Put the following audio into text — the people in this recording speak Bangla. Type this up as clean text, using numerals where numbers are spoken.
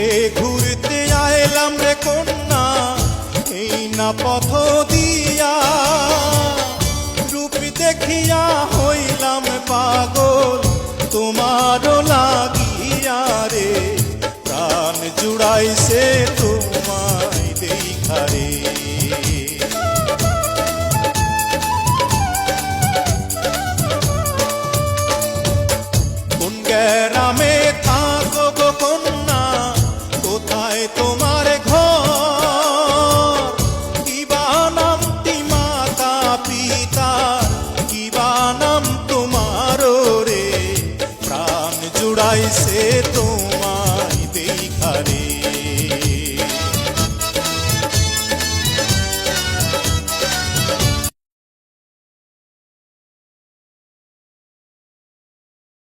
ঘুরে ঘুরতে আইলাম রে কন্যা এই না পথ দিয়া, রূপ দেখিয়া হইলাম পাগল তোমারও লাগিয়া রে, প্রাণ জুড়াইছে তোমায় দেখা রে। কোন গ্রামে থাকো গো কন্যা, কোথায় তোমার ঘর, কিবা নামটি মাতা পিতা, কিবা নাম তোমার রে, প্রাণ জুড়াইছে তোমার